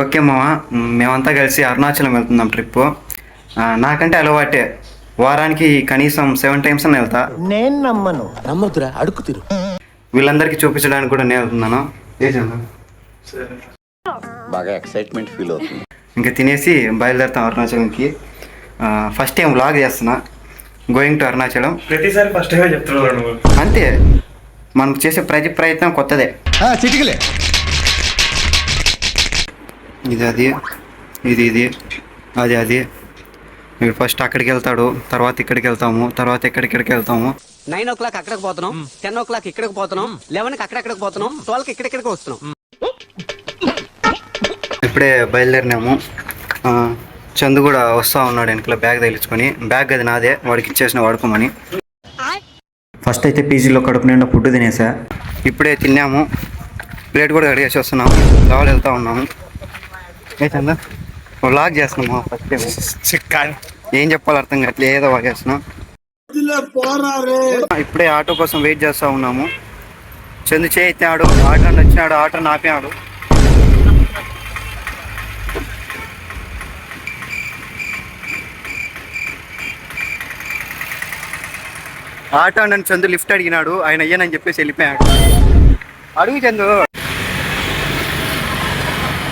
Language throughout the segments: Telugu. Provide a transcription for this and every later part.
ఓకే మామ, మేమంతా కలిసి అరుణాచలం వెళ్తున్నాం ట్రిప్పు. నాకంటే అలవాటే, వారానికి కనీసం 7 times అని వెళ్తా. నేను నమ్మదురా, అడుగు తిరు. వీళ్ళందరికీ చూపించడానికి కూడా నేను వెళ్తున్నాను. బాగా ఎక్సైట్మెంట్ ఫీల్ అవుతుంది. ఇంకా తినేసి బయలుదేరుతాం అరుణాచలంకి. ఫస్ట్ టైం వ్లాగ్ చేస్తున్నా, గోయింగ్ టు అరుణాచలం. ప్రతిసారి ఫస్ట్ టైం చెప్తున్నాను. అంతే, మనం చేసే ప్రతి ప్రయత్నం కొత్తదే. చిటికలే. ఇది అది, ఇది అది. మీరు ఫస్ట్ అక్కడికి వెళ్తాడు, తర్వాత ఇక్కడికి వెళ్తాము, తర్వాత ఇక్కడికి వెళ్తాము. 9 o'clock అక్కడికి పోతున్నాం, 10 o'clock ఇక్కడికి పోతున్నాం, 11కి అక్కడికి పోతున్నాం, 12కి ఇక్కడికి వస్తున్నాం. ఇప్పుడే బయలుదేరినాము. చందు కూడా వస్తూ ఉన్నాడు వెనకలో బ్యాగ్ తగిలించుకొని. బ్యాగ్ అది నాదే, వాడికి ఇచ్చేసిన వాడుకోమని. ఫస్ట్ అయితే పీజీలో కడుపు నిండా ఫుడ్ తినేసా. ఇప్పుడే తిన్నాము, ప్లేట్ కూడా కడిగేసి వస్తున్నాము. లోపల వెళ్తూ ఉన్నాము. చందు వ్లాగ్ చేస్తున్నాము. ఫస్ట్ ఏం చెప్పాలి అర్థం కావట్లే, ఏదో వాగేస్తున్నాం. ఇప్పుడే ఆటో కోసం వెయిట్ చేస్తూ ఉన్నాము. చందు చేయినాడు, ఆటో వచ్చినాడు, ఆటో ఆపాడు. ఆటో నన్ను చందు లిఫ్ట్ అడిగినాడు, ఆయన అయ్యానని చెప్పేసి వెళ్ళిపోయాడు. అడుగు చందు.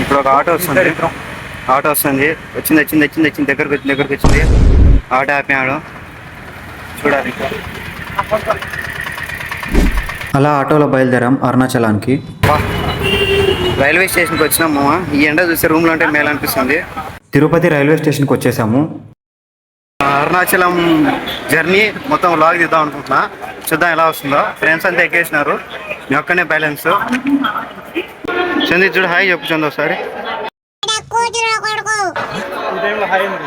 ఇప్పుడు ఒక ఆటో వస్తుంది, వచ్చింది దగ్గరకు వచ్చింది. ఆటో ఆపాడు, చూడాలి. అలా ఆటోలో బయలుదేరాం అరుణాచలానికి. రైల్వే స్టేషన్కి వచ్చినాము. ఈ ఎండ చూస్తే రూమ్లో ఉంటే మేలు అనిపిస్తుంది. తిరుపతి రైల్వే స్టేషన్కి వచ్చేసాము. అరుణాచలం జర్నీ మొత్తం వ్లాగ్ తీద్దాం అనుకుంటున్నా, చూద్దాం ఎలా వస్తుందో. ఫ్రెండ్స్ అంతా ఎక్కేసినారు, మీ ఒక్కనే బ్యాలెన్స్. చందు చూడు, హాయ్ చెప్పు చందు ఒకసారి.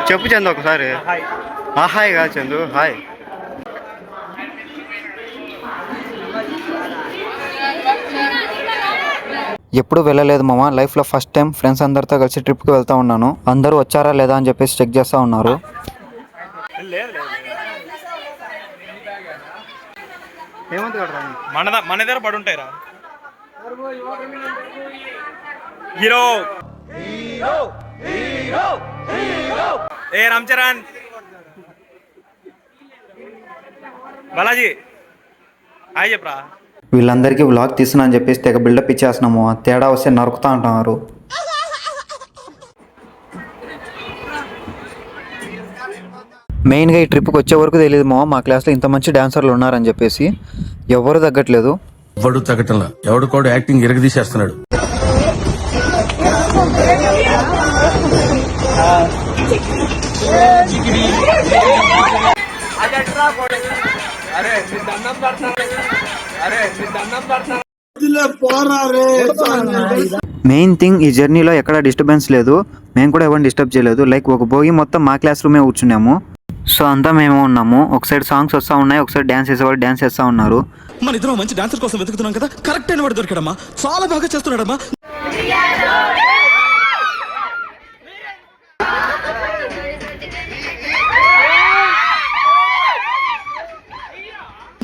చెప్పు చందు ఒకసారి. హాయ్ కాదు చందు, హాయ్. ఎప్పుడు వెళ్ళలేదు మామ, లైఫ్లో ఫస్ట్ టైం ఫ్రెండ్స్ అందరితో కలిసి ట్రిప్కి వెళ్తూ ఉన్నాను. అందరూ వచ్చారా లేదా అని చెప్పేసి చెక్ చేస్తూ ఉన్నారు. మన దగ్గర పడి ఉంటాయిరా. హీరో ఏ రామ్ చరణ్, బాలాజీ హాయ్ చెప్పరా. వీళ్ళందరికీ వ్లాగ్ తీస్తున్నా అని చెప్పేసి తెగ బిల్డప్ ఇచ్చేస్తున్నాము. తేడా వస్తే నరుకుతా అంటున్నారు. మెయిన్గా ఈ ట్రిప్కి వచ్చే వరకు తెలియదు మా క్లాస్లో ఇంత మంచి డాన్సర్లు ఉన్నారని చెప్పేసి. ఎవరు తగ్గట్లేదు, ఎవడు తగ్గటంలా, ఎవడు కూడా యాక్టింగ్ ఎరగదీసేస్తున్నాడు. మెయిన్ థింగ్, ఈ జర్నీలో ఎక్కడ డిస్టర్బెన్స్ లేదు. మేము కూడా ఎవరిని డిస్టర్బ్ చేయలేదు. లైక్ ఒక భోగి మొత్తం మా క్లాస్ రూమే కూర్చున్నాము. సో అంతా మేము ఉన్నాము. ఒక సైడ్ సాంగ్స్ వస్తూ ఉన్నాయి, ఒక సైడ్ డ్యాన్స్ చేసేవాళ్ళు డ్యాన్స్ చేస్తూ ఉన్నారు. మన ఇద్దరం మంచి డాన్సర్ కోసం వెతుకుతున్నాం కదా, కరెక్ట్ అయిన వాడు దొరికాడమ్మా. చాలా బాగా చేస్తున్నాడమ్మా.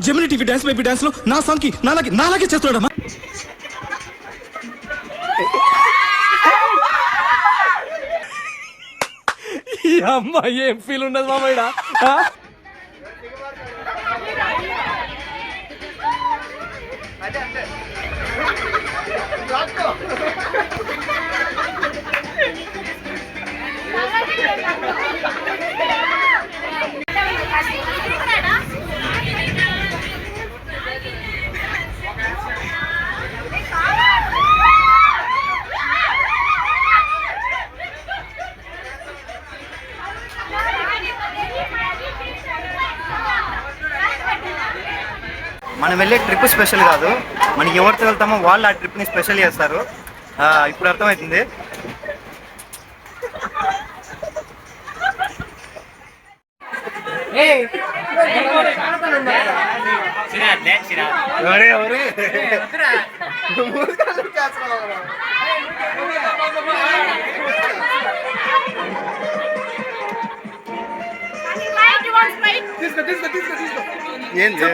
Gemini TV dance baby dance లో నా సాంగ్ కి నాలాగే చేస్తున్నాడమ్మా. ఈ అమ్మాయి ఏం ఫీల్ ఉండదు మామయ్య. మనం వెళ్ళే ట్రిప్ స్పెషల్ కాదు, మనకి ఎవరితో వెళ్తామో వాళ్ళు ఆ ట్రిప్ని స్పెషల్ చేస్తారు. ఇప్పుడు అర్థమవుతుంది. Right, you want right? ఏంది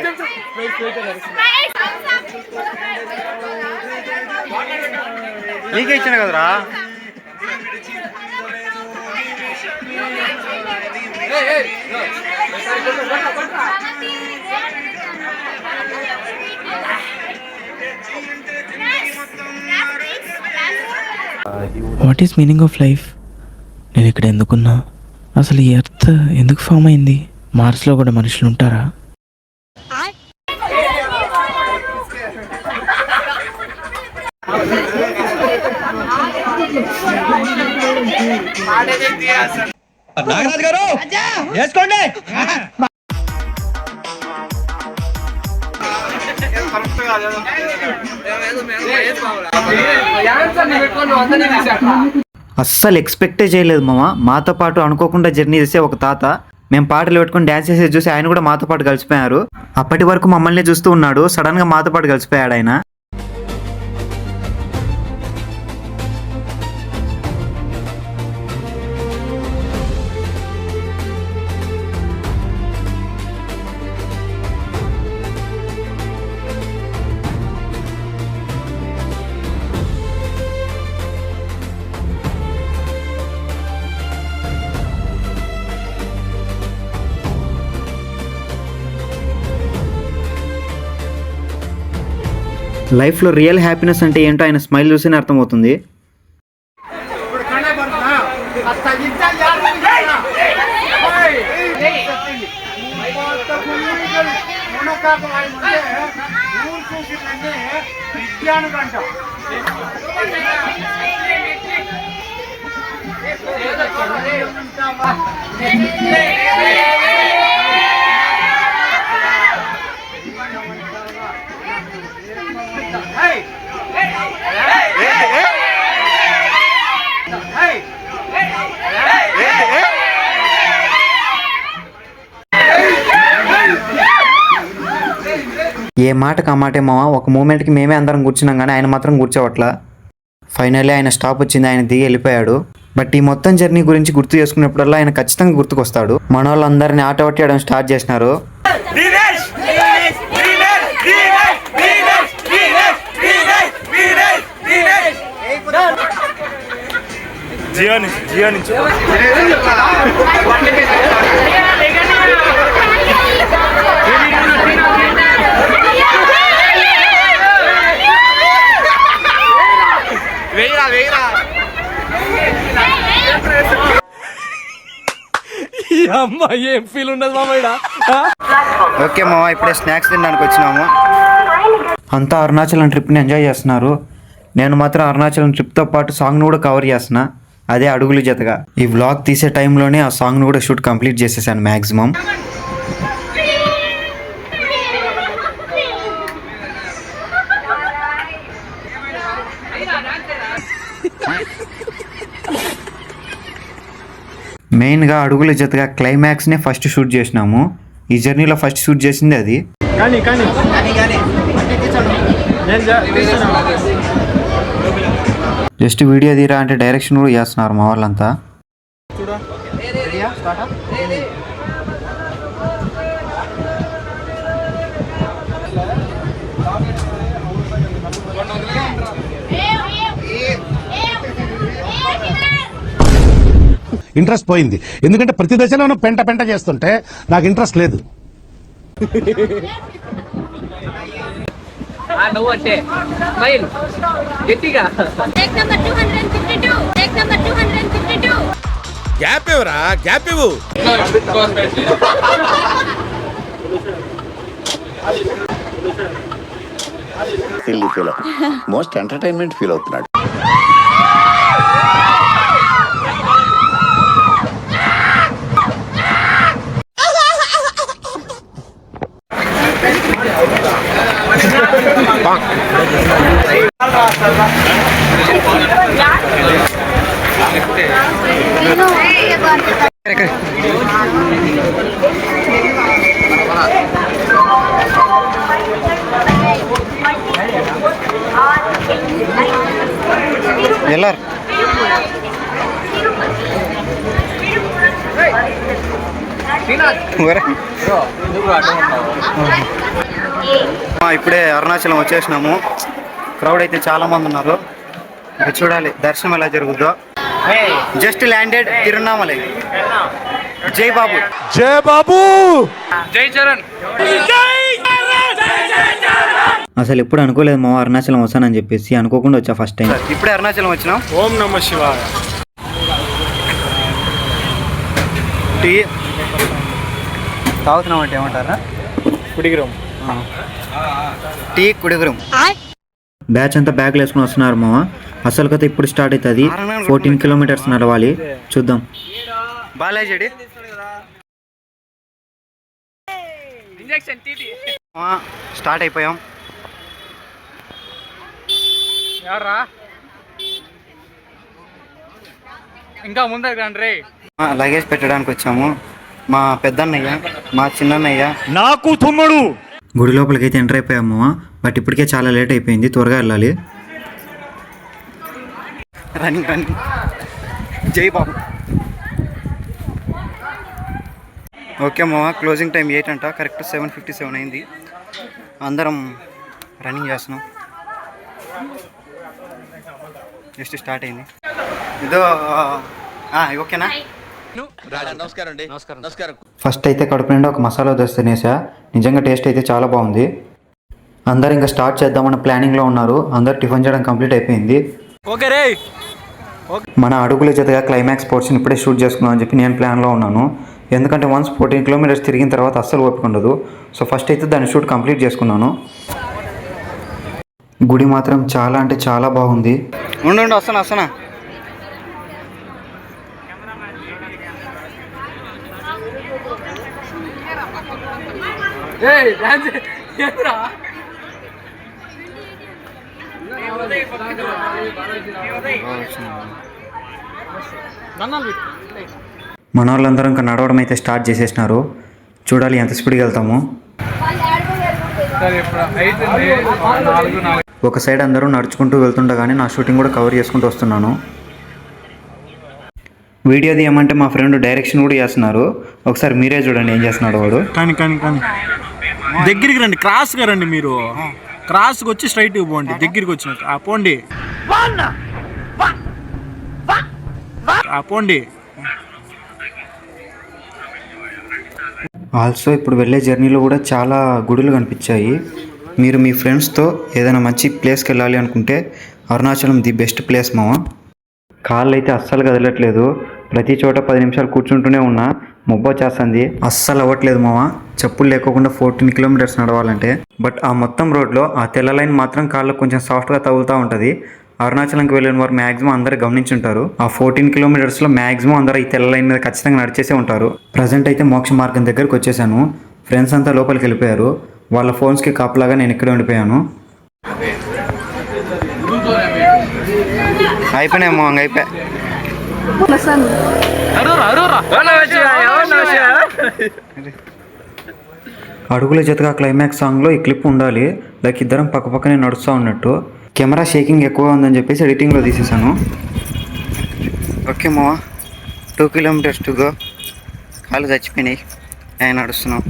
నీకే ఇచ్చిన కదరా what is meaning of life? నేను ఇక్కడ ఎందుకున్నా? అసలు ఈ ఎర్త్ ఎందుకు ఫామ్ అయింది? మార్స్లో కూడా మనుషులు ఉంటారా? నాగరాజు గారు వేసుకోండి. అస్సలు ఎక్స్పెక్టే చేయలేదు మాతో పాటు అనుకోకుండా జర్నీ చేసే ఒక తాత. మేము పాటలు పెట్టుకుని డ్యాన్స్ చేసేది చూసి ఆయన కూడా మాతో పాటు కలిసిపోయారు. అప్పటి వరకు మమ్మల్ని చూస్తూ ఉన్నాడు, సడన్ గా మాతో పాటు కలిసిపోయాడు ఆయన. లైఫ్లో రియల్ హ్యాపీనెస్ అంటే ఏంటో ఆయన స్మైల్ చూస్తేనే అర్థమవుతుంది. ఏ మాటకు ఆ మాటే మామ. ఒక మూమెంట్కి మేమే అందరం కూర్చున్నాం కానీ ఆయన మాత్రం కూర్చోవట్లా. ఫైనల్లీ ఆయన స్టాప్ వచ్చింది, ఆయన దిగి వెళ్ళిపోయాడు. బట్ ఈ మొత్తం జర్నీ గురించి గుర్తు చేసుకున్నప్పుడల్లా ఆయన ఖచ్చితంగా గుర్తుకొస్తాడు. మన వాళ్ళందరినీ ఆట పట్టేయడం స్టార్ట్ చేసినారు. అమ్మా ఏం ఫీల్ ఉన్నది మామయ్య. ఓకే మామ, ఇప్పుడే స్నాక్స్ తినడానికి వచ్చినాము. అంతా అరుణాచలం ట్రిప్ని ఎంజాయ్ చేస్తున్నారు. నేను మాత్రం అరుణాచలం ట్రిప్తో పాటు సాంగ్ను కూడా కవర్ చేస్తున్నా, అదే అడుగులు జతగా. ఈ వ్లాగ్ తీసే టైంలోనే ఆ సాంగ్ను కూడా షూట్ కంప్లీట్ చేసేసాను మ్యాక్సిమం. మెయిన్గా అడుగుల జతగా క్లైమాక్స్నే ఫస్ట్ షూట్ చేసినాము. ఈ జర్నీలో ఫస్ట్ షూట్ చేసింది అది. జస్ట్ వీడియో తీరా అంటే డైరెక్షన్ కూడా చేస్తున్నారు మా వాళ్ళంతా. ఇంట్రెస్ట్ పోయింది, ఎందుకంటే ప్రతి దశలోనూ పెంట పెంట చేస్తుంటే నాకు ఇంట్రెస్ట్ లేదు. గ్యాప్ ఇవ్వరా, గ్యాప్ ఇవ్వు. మోస్ట్ ఎంటర్టైన్మెంట్ ఫీల్ అవుతున్నాడు. ಎಲ್ಲಾರು ఇప్పుడే అరుణాచలం వచ్చేసినాము. క్రౌడ్ అయితే చాలా మంది ఉన్నారు. ఇంకా చూడాలి దర్శనం ఎలా జరుగుద్దో. Just landed Tiruvannamalai. జై బాబు, జై బాబు, జై చరణ్. అసలు ఎప్పుడు అనుకోలేదు మా అరుణాచలం వస్తానని చెప్పేసి, అనుకోకుండా వచ్చా ఫస్ట్ టైం. ఇప్పుడే అరుణాచలం వచ్చినాం. ఓం నమ శివాయ. టీ తాగుతున్నాం అంటే ఏమంటారా? కుడిగిరం. టీ కుడిగురం. బ్యాచ్ అంతా బ్యాగ్లు వేసుకుని వస్తున్నారు మామ. అసలు కథ ఇప్పుడు స్టార్ట్ అవుతుంది. 14 కిలోమీటర్స్ నడవాలి. చూద్దాం. బాలాజీ స్టార్ట్ అయిపోయాం. ఎవరా ఇంకా ముందర రండి. లగేజ్ పెట్టడానికి వచ్చాము. మా పెద్దన్నయ్య, మా చిన్నన్నయ్య, నాకు తుమ్మడు. గుడి లోపలికి అయితే ఎంటర్ అయిపోయాము. బట్ ఇప్పటికే చాలా లేట్ అయిపోయింది, త్వరగా వెళ్ళాలి. Running running. జై బాబు. ఓకే మామ, క్లోజింగ్ టైం 8 అంట. కరెక్ట్ 7:57 అయింది. అందరం రన్నింగ్ చేస్తున్నాం. జస్ట్ స్టార్ట్ అయింది. ఇదో ఓకేనా? నమస్కారం అండి. నమస్కారం. ఫస్ట్ అయితే కడుపు నిండా ఒక మసాలా దోశ తినేసా. నిజంగా టేస్ట్ అయితే చాలా బాగుంది. అందరు ఇంకా స్టార్ట్ చేద్దామన్న ప్లానింగ్లో ఉన్నారు. అందరు టిఫిన్ చేయడం కంప్లీట్ అయిపోయింది. ఓకే రే. మన అడుగుల జతగా క్లైమాక్స్ పోర్షన్ ఇప్పుడే షూట్ చేసుకుందాం అని చెప్పి నేను ప్లాన్లో ఉన్నాను. ఎందుకంటే వన్స్ 14 కిలోమీటర్స్ తిరిగిన తర్వాత అస్సలు ఓపిక ఉండదు. సో ఫస్ట్ అయితే దాని షూట్ కంప్లీట్ చేసుకున్నాను. గుడి మాత్రం చాలా అంటే చాలా బాగుంది. ఉండు వస్తానా. మన వాళ్ళందరూ ఇంకా నడవడం అయితే స్టార్ట్ చేసేసినారు. చూడాలి ఎంత స్పీడ్గా వెళ్తాము. ఒక సైడ్ అందరూ నడుచుకుంటూ వెళ్తుండగానే నా షూటింగ్ కూడా కవర్ చేసుకుంటూ వస్తున్నాను. వీడియో తీయమంటే మా ఫ్రెండ్ డైరెక్షన్ కూడా చేస్తున్నారు. ఒకసారి మీరే చూడండి ఏం చేస్తున్నాడు వాడు. కానీ దగ్గరికి రండి, క్రాస్గా రండి. మీరు క్రాస్కి వచ్చి స్ట్రైట్గా పోండి. దగ్గరికి వచ్చిన పోండి. పోండి. ఆల్సో ఇప్పుడు వెళ్ళే జర్నీలో కూడా చాలా గుడులు కనిపించాయి. మీరు మీ ఫ్రెండ్స్తో ఏదైనా మంచి ప్లేస్కి వెళ్ళాలి అనుకుంటే అరుణాచలం ది బెస్ట్ ప్లేస్ మామ. కాళ్ళు అయితే అస్సలు కదలట్లేదు. ప్రతి చోట 10 నిమిషాలు కూర్చుంటూనే ఉన్నా. మొబ్బ చేస్తుంది, అస్సలు అవ్వట్లేదు మామ. చెప్పులు లేకోకుండా 14 కిలోమీటర్స్ నడవాలంటే. బట్ ఆ మొత్తం రోడ్లో ఆ తెల్ల లైన్ మాత్రం కాళ్ళకు కొంచెం సాఫ్ట్గా తగులుతూ ఉంటుంది. అరుణాచలంకి వెళ్ళిన వారు మ్యాక్సిమం అందరూ గమనించుంటారు. ఆ 14 కిలోమీటర్స్లో మ్యాక్సిమం అందరూ ఈ తెల్ల లైన్ మీద ఖచ్చితంగా నడిచేసే ఉంటారు. ప్రజెంట్ అయితే మోక్ష మార్గం దగ్గరకు వచ్చేసాను. ఫ్రెండ్స్ అంతా లోపలికి వెళ్ళిపోయారు. వాళ్ళ ఫోన్స్కి కాపులాగా నేను ఇక్కడే ఉండిపోయాను. అయిపోయినాయేమో అయిపోయా. అడుగుల జతగా క్లైమాక్స్ సాంగ్లో ఈ క్లిప్ ఉండాలి. లైక్ ఇద్దరం పక్కపక్కనే నడుస్తూ ఉన్నట్టు. కెమెరా షేకింగ్ ఎక్కువ ఉందని చెప్పేసి ఎడిటింగ్లో తీసేసాను. ఓకే మావా, 2 కిలోమీటర్స్ టు గో. కాళ్ళు చచ్చిపోయినాయి, ఆయన నడుస్తున్నాం.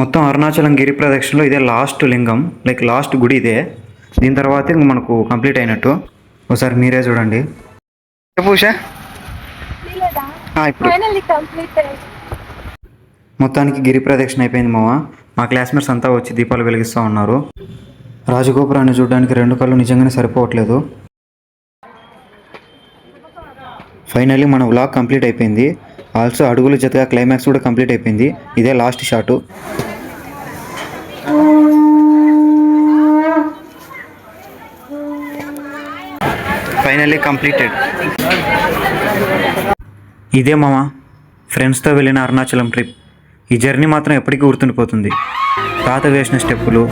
మొత్తం అరుణాచలం గిరి ప్రదక్షిణలో ఇదే లాస్ట్ లింగం, లైక్ లాస్ట్ గుడి ఇదే. దీని తర్వాత ఇంక మనకు కంప్లీట్ అయినట్టు. ఒకసారి మీరే చూడండి. పూషా ఇప్పుడు మొత్తానికి గిరి ప్రదక్షిణ అయిపోయింది మావా. మా క్లాస్మేట్స్ అంతా వచ్చి దీపాలు వెలిగిస్తూ ఉన్నారు. రాజగోపురాన్ని చూడడానికి 2 కళ్ళు నిజంగానే సరిపోవట్లేదు. ఫైనల్లీ మన వ్లాగ్ కంప్లీట్ అయిపోయింది. ఆల్సో అడుగుల జతగా క్లైమాక్స్ కూడా కంప్లీట్ అయిపోయింది. ఇదే లాస్ట్ షాటు. Finally completed. ఇదే మామ ఫ్రెండ్స్తో వెళ్ళిన అరుణాచలం ట్రిప్. ఈ జర్నీ మాత్రం ఎప్పటికీ గుర్తుండిపోతుంది. తాత వేసిన స్టెప్పులు,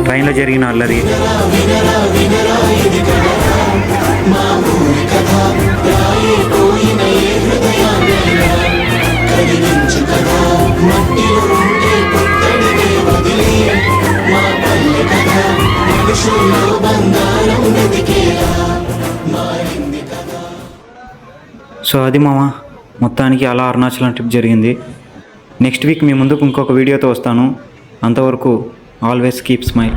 ట్రైన్లో జరిగిన అల్లరి, సో అది మామ మొత్తానికి అలా అరుణాచలం ట్రిప్ జరిగింది. నెక్స్ట్ వీక్ మీ ముందుకు ఇంకొక వీడియోతో వస్తాను. అంతవరకు ఆల్వేస్ కీప్ స్మైల్.